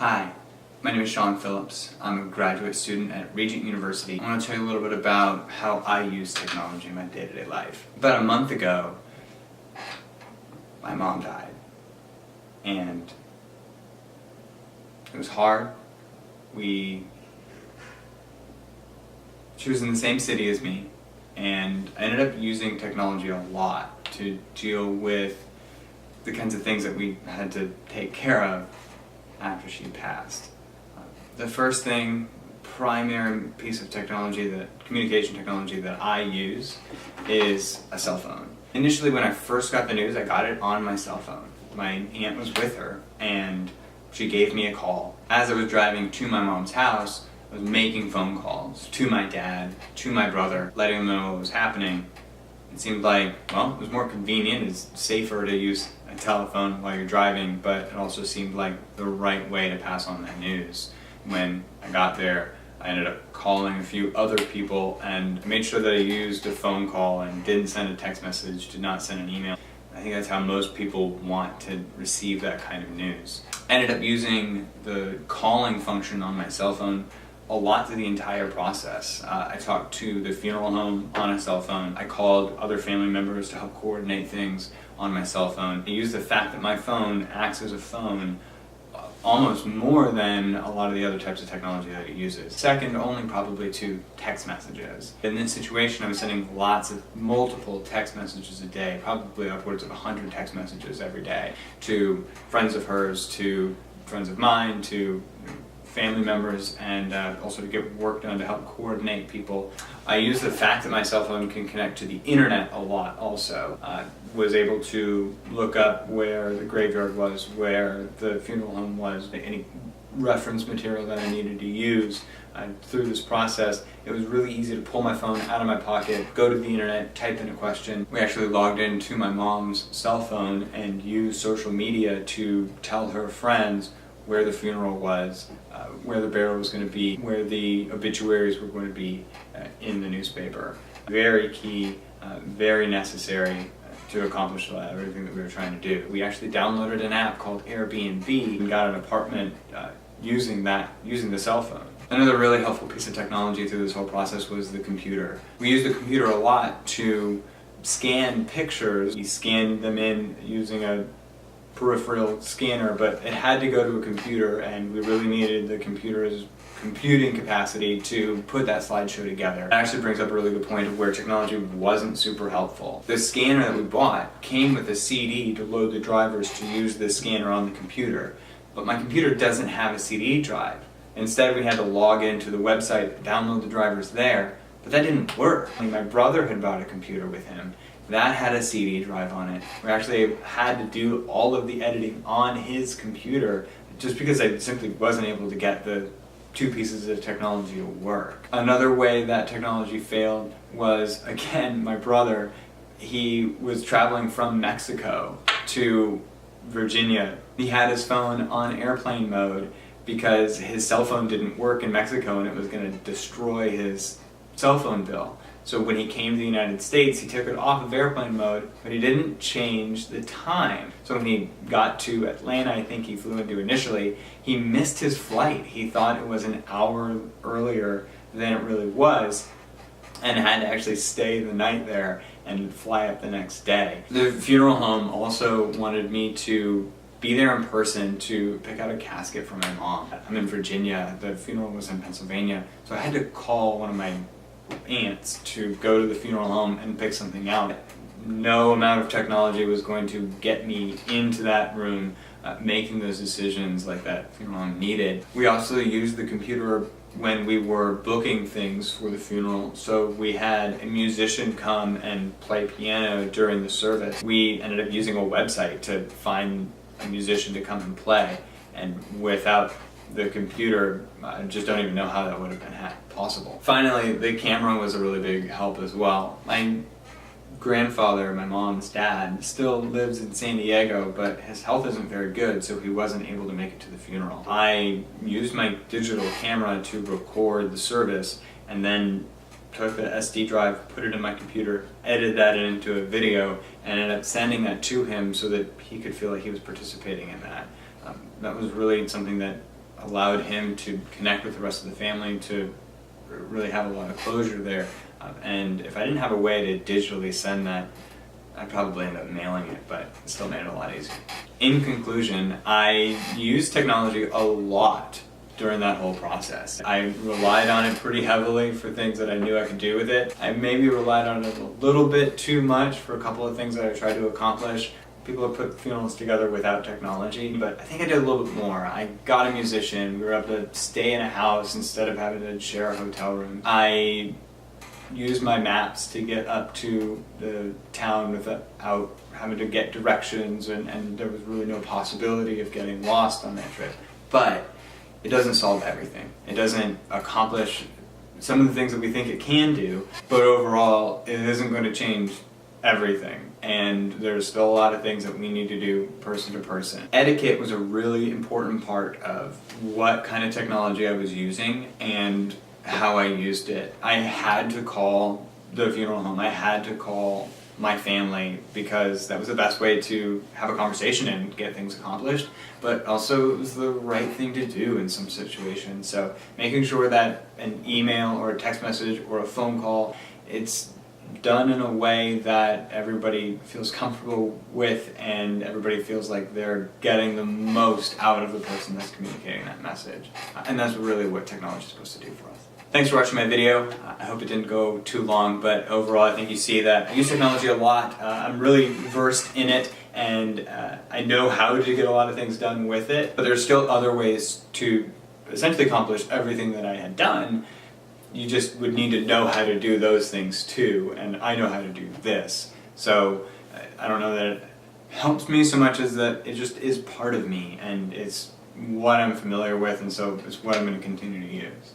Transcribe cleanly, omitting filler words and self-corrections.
Hi, my name is Phillips. I'm a graduate student at Regent University. I want to tell you a little bit about how I use technology in my day-to-day life. About a month ago, my mom died, and it was hard. She was in the same city as me, and I ended up using technology a lot to deal with the kinds of things that we had to take care of after she passed. The first thing, primary piece of technology, communication technology that I use is a cell phone. Initially, when I first got the news, I got it on my cell phone. My aunt was with her and she gave me a call. As I was driving to my mom's house, I was making phone calls to my dad, to my brother, letting them know what was happening. It seemed like, well, it was more convenient, it's safer to use a telephone while you're driving, but it also seemed like the right way to pass on that news. When I got there, I ended up calling a few other people and made sure that I used a phone call and didn't send a text message, did not send an email. I think that's how most people want to receive that kind of news. I ended up using the calling function on my cell phone a lot through the entire process. I talked to the funeral home on a cell phone. I called other family members to help coordinate things on my cell phone. I used the fact that my phone acts as a phone almost more than a lot of the other types of technology that it uses. Second only probably to text messages. In this situation, I was sending multiple text messages a day, probably upwards of 100 text messages every day, to friends of hers, to friends of mine, to family members, and also to get work done to help coordinate people. I use the fact that my cell phone can connect to the internet a lot also. Was able to look up where the graveyard was, where the funeral home was, any reference material that I needed to use. Through this process, it was really easy to pull my phone out of my pocket, go to the internet, type in a question. We actually logged into my mom's cell phone and used social media to tell her friends where the funeral was, where the burial was going to be, where the obituaries were going to be in the newspaper. Very key, very necessary to accomplish everything that we were trying to do. We actually downloaded an app called Airbnb and got an apartment using the cell phone. Another really helpful piece of technology through this whole process was the computer. We used the computer a lot to scan pictures. We scanned them in using a peripheral scanner, but it had to go to a computer, and we really needed the computer's computing capacity to put that slideshow together. It actually brings up a really good point of where technology wasn't super helpful. The scanner that we bought came with a CD to load the drivers to use the scanner on the computer, but my computer doesn't have a CD drive. Instead, we had to log into the website, download the drivers there, but that didn't work. My brother had bought a computer with him that had a CD drive on it. We actually had to do all of the editing on his computer just because I simply wasn't able to get the two pieces of technology to work. Another way that technology failed was, again, my brother. He was traveling from Mexico to Virginia. He had his phone on airplane mode because his cell phone didn't work in Mexico and it was going to destroy his cell phone bill. So when he came to the United States, he took it off of airplane mode, but he didn't change the time. So when he got to Atlanta, I think he flew into initially, he missed his flight. He thought it was an hour earlier than it really was, and had to actually stay the night there and fly up the next day. The funeral home also wanted me to be there in person to pick out a casket for my mom. I'm in Virginia, the funeral was in Pennsylvania, so I had to call one of my aunts to go to the funeral home and pick something out. No amount of technology was going to get me into that room making those decisions like that funeral home needed. We also used the computer when we were booking things for the funeral. So we had a musician come and play piano during the service. We ended up using a website to find a musician to come and play, and without the computer, I just don't even know how that would have been possible. Finally, the camera was a really big help as well. My grandfather, my mom's dad, still lives in San Diego, but his health isn't very good, so he wasn't able to make it to the funeral. I used my digital camera to record the service, and then took the SD drive, put it in my computer, edited that into a video, and ended up sending that to him so that he could feel like he was participating in that. That was really something that allowed him to connect with the rest of the family, to really have a lot of closure there. And if I didn't have a way to digitally send that, I'd probably end up mailing it, but it still made it a lot easier. In conclusion, I used technology a lot during that whole process. I relied on it pretty heavily for things that I knew I could do with it. I maybe relied on it a little bit too much for a couple of things that I tried to accomplish. People have put funerals together without technology, but I think I did a little bit more. I got a musician. We were able to stay in a house instead of having to share a hotel room. I used my maps to get up to the town without having to get directions, and there was really no possibility of getting lost on that trip. But it doesn't solve everything. It doesn't accomplish some of the things that we think it can do, but overall it isn't going to change everything, and there's still a lot of things that we need to do person to person. Etiquette was a really important part of what kind of technology I was using and how I used it. I had to call the funeral home. I had to call my family because that was the best way to have a conversation and get things accomplished, but also it was the right thing to do in some situations. So making sure that an email or a text message or a phone call, it's done in a way that everybody feels comfortable with and everybody feels like they're getting the most out of the person that's communicating that message. And that's really what technology is supposed to do for us. Thanks for watching my video. I hope it didn't go too long, but overall I think you see that I use technology a lot. I'm really versed in it, and I know how to get a lot of things done with it, but there's still other ways to essentially accomplish everything that I had done. You just would need to know how to do those things too, and I know how to do this. So I don't know that it helps me so much as that it just is part of me, and it's what I'm familiar with, and so it's what I'm going to continue to use.